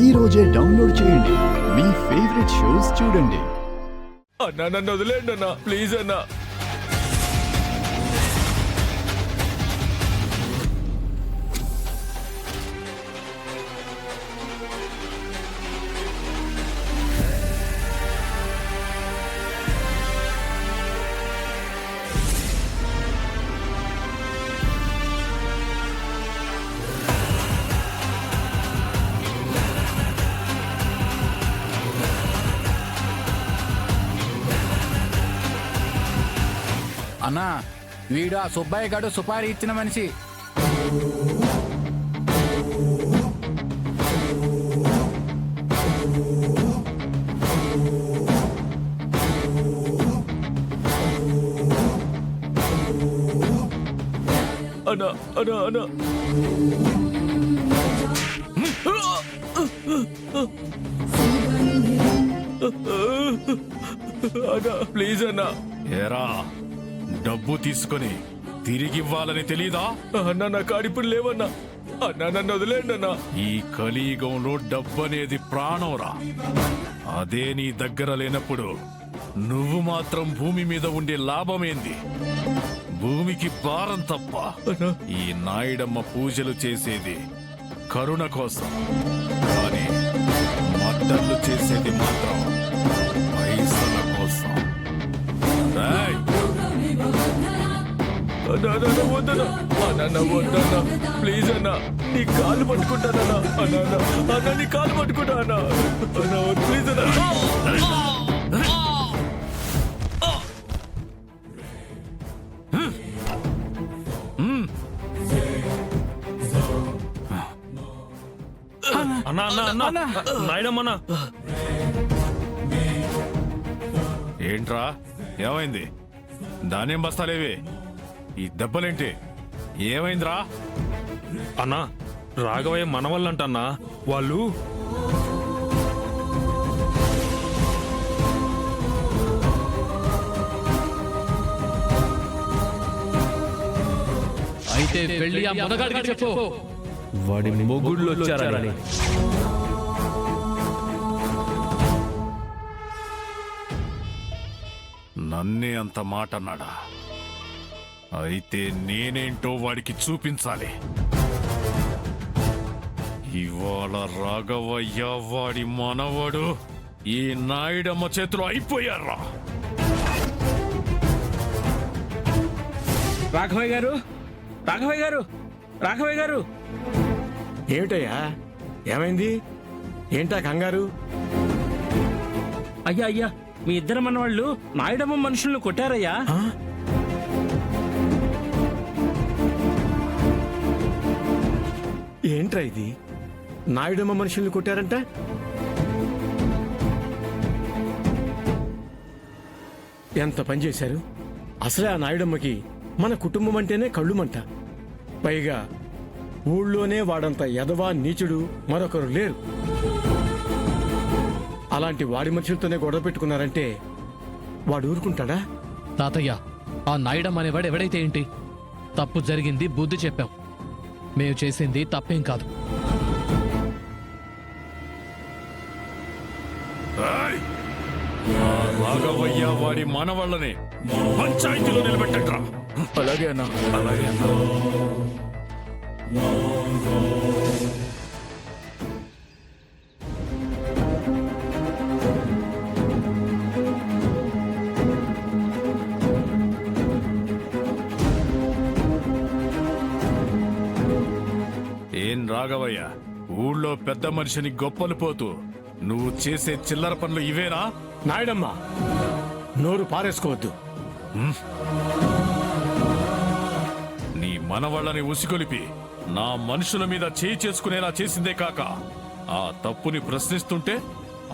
ఈ రోజే డౌన్లోడ్ చేయండి. మీ ఫేవరెట్ షోస్ చూడండి. అన్నా నన్ను వదిలేండి అన్నా, ప్లీజ్ అన్నా. అన్నా, వీడు ఆ సుబ్బయ్య గారు సుపారీ ఇచ్చిన మనిషి. అన్నా అన్నా అన్నా అన్నా ప్లీజ్ అన్నా. ఏరా, డబ్బు తీసుకొని తిరిగివ్వాలని తెలీదా? అన్నా నా కాడిప్పుడు లేవన్నా. అన్నా నన్ను వదిలేండి అన్నా. ఈ కలియుగంలో డబ్బు అనేది ప్రాణంరా. అదే నీ దగ్గర లేనప్పుడు నువ్వు మాత్రం భూమి మీద ఉండే లాభమేంది? భూమికి భారం తప్ప. ఈ నాయుడమ్మ పూజలు చేసేది కరుణ కోసం, కానీ మద్దళ్ళు చేసేది మాత్రం పైసల కోసం. రేయ్, అన్నా వద్దన్నా. అన్నా వద్దన్నా, ప్లీజ్ అన్నా. నీ కాలు పట్టుకుంటానన్నా. అన్నా అన్నా నీ కాలు పట్టుకుంటా అన్నా. అన్నా ప్లీజ్ అన్నా. అన్నా అన్నా అన్నా నాయుడమ్మన్నా. ఏంట్రా, ఏమైంది? ధాన్యం బస్తాలేవి, ఈ దెబ్బలేంటి? ఏమైందిరా? అన్నా, రాఘవయ్య మనవల్లంటన్నా. వాళ్ళు అయితే వెళ్ళి ఆ మునగాడికి చెప్పు, వాడి మొగుళ్ళు వచ్చారని. నన్నే అంత మాట అన్నాడా? అయితే నేనేంటో వాడికి చూపించాలి. ఇవాళ రాఘవయ్య వాడి మనవడు ఈ నాయుడమ్మ చేతిలో అయిపోయారా? రాఘవయ్య గారు, రాఘవయ్య గారు, రాఘవయ్య గారు. ఏమిటయ్యా, ఏమైంది? ఏంటా కంగారు? అయ్యా అయ్యా, మీ ఇద్దరు మనవాళ్ళు నాయుడమ్మ మనుషులను కొట్టారయ్యా. ఏంట్రా ఇది? నాయుడమ్మ మనుషుల్ని కొట్టారంట? ఎంత పని చేశారు? అసలే ఆ నాయుడమ్మకి మన కుటుంబం అంటేనే కళ్ళుమంట. పైగా ఊళ్ళోనే వాడంత ఎదవా నీచుడు మరొకరు లేరు. అలాంటి వాడి మనుషులతోనే గొడవ పెట్టుకున్నారంటే వాడు ఊరుకుంటాడా? తాతయ్య, ఆ నాయుడమ్మ అనేవాడు ఎవడైతే ఏంటి? తప్పు జరిగింది, బుద్ధి చెప్పాం. మేము చేసింది తప్పేం కాదు. ఏయ్! ఆ రాఘవయ్య వాడి మనవాళ్ళని పంచాయతీలో నిలబెట్టట్రా. అలాగే అన్నా. అలాగే అన్నా. ఏం రాఘవయ్య, ఊళ్ళో పెద్ద మనిషిని గొప్పలు పోతూ నువ్వు చేసే చిల్లర పనులు ఇవేనా? నాయుడమ్మ, నోరు పారేసుకోవద్దు. నీ మనవాళ్ళని ఉసిగొలిపి నా మనుషుల మీద చేయి చేసుకునేలా చేసిందే కాక ఆ తప్పుని ప్రశ్నిస్తుంటే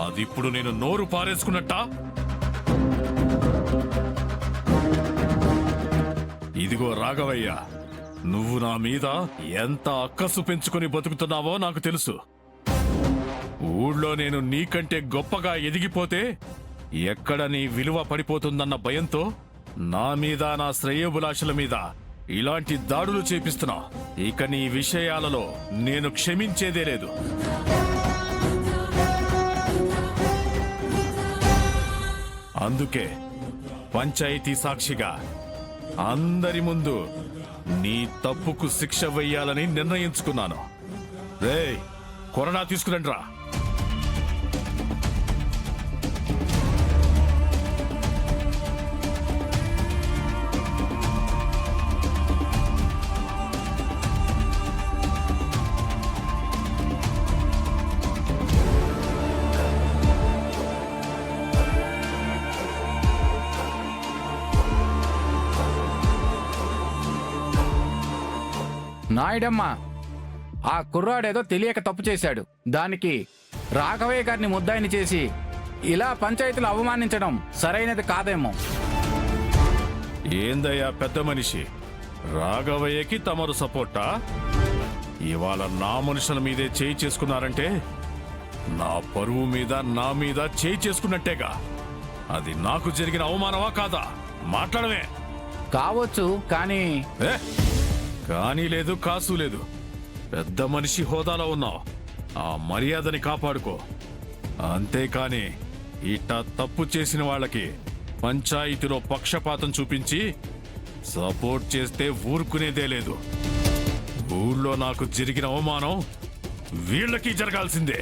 అదిప్పుడు నేను నోరు పారేసుకున్నట్టా? ఇదిగో రాఘవయ్య, నువ్వు నా మీద ఎంత అక్కసు పెంచుకొని బతుకుతున్నావో నాకు తెలుసు. ఊళ్ళో నేను నీకంటే గొప్పగా ఎదిగిపోతే ఎక్కడ నీ విలువ పడిపోతుందన్న భయంతో నా మీద, నా శ్రేయోభిలాషుల మీద ఇలాంటి దాడులు చేపిస్తున్నా. ఇక నీ విషయాలలో నేను క్షమించేదే లేదు. అందుకే పంచాయతీ సాక్షిగా అందరి ముందు నీ తప్పుకు శిక్ష వెయ్యాలని నిర్ణయించుకున్నాను. రేయ్, కొరడా తీసుకురండి రా. నాయుడమ్మ, ఆ కుర్రాడేదో తెలియక తప్పు చేశాడు. దానికి రాఘవయ్య గారిని ముద్దాయిని చేసి ఇలా పంచాయతీలు అవమానించడం సరైనది కాదేమో. ఏందయ్యా పెద్ద మనిషి, రాఘవయ్యకి తమరు సపోర్టా? ఇవాళ నా మనుషుల మీదే చేయి చేసుకున్నారంటే నా పరువు మీద నా మీద చేయి చేసుకున్నట్టేగా. అది నాకు జరిగిన అవమానమా కాదా? మాట్లాడమే. కావచ్చు, కానీ ఏ? కానీ లేదు, కాసు లేదు. పెద్ద మనిషి హోదాలో ఉన్నావు, ఆ మర్యాదని కాపాడుకో. అంతేకాని ఇట్టా తప్పు చేసిన వాళ్ళకి పంచాయతీలో పక్షపాతం చూపించి సపోర్ట్ చేస్తే ఊరుకునేదే లేదు. ఊళ్ళో నాకు జరిగిన అవమానం వీళ్ళకి జరగాల్సిందే.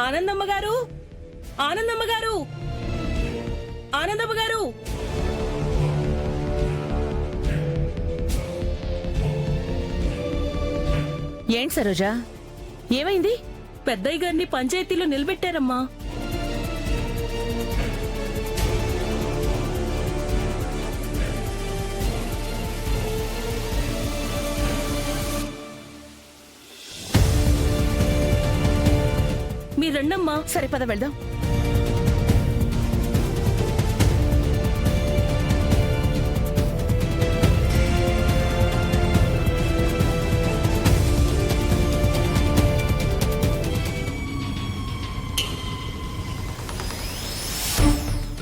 ఆనందమ్మ గారు, ఆనందమ్మ గారు, ఆనందమ్మ గారు! ఏంటి సరోజా, ఏమైంది? పెద్దయ్య గారిని పంచాయతీలో నిలబెట్టారమ్మా. మీరు రండమ్మా. సరే పద వెళ్దాం.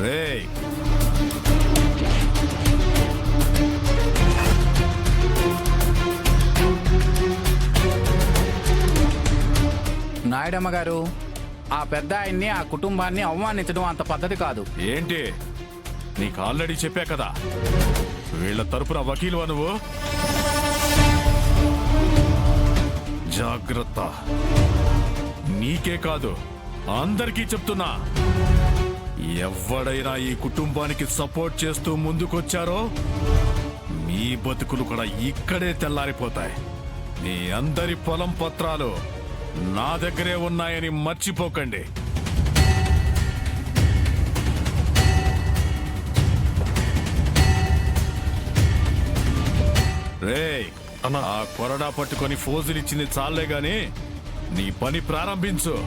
రేయ్, నాయుడమ్మ గారు, ఆ పెద్ద ఆయన్ని, ఆ కుటుంబాన్ని అవమానించడం అంత పద్ధతి కాదు. ఏంటి? నీకు ఆల్రెడీ చెప్పా కదా, వీళ్ళ తరపున వకీలు నువ్వు. జాగ్రత్త. నీకే కాదు, అందరికీ చెప్తున్నా, ఎవడైనా ఈ కుటుంబానికి సపోర్ట్ చేస్తూ ముందుకొచ్చారో మీ బతుకులు కూడా ఇక్కడే తెల్లారిపోతాయి. మీ అందరి పొలం పత్రాలు నా దగ్గరే ఉన్నాయని మర్చిపోకండి. రేయ్, ఆ కొరడా పట్టుకొని ఫోజులిచ్చింది చాలే గాని నీ పని ప్రారంభించు.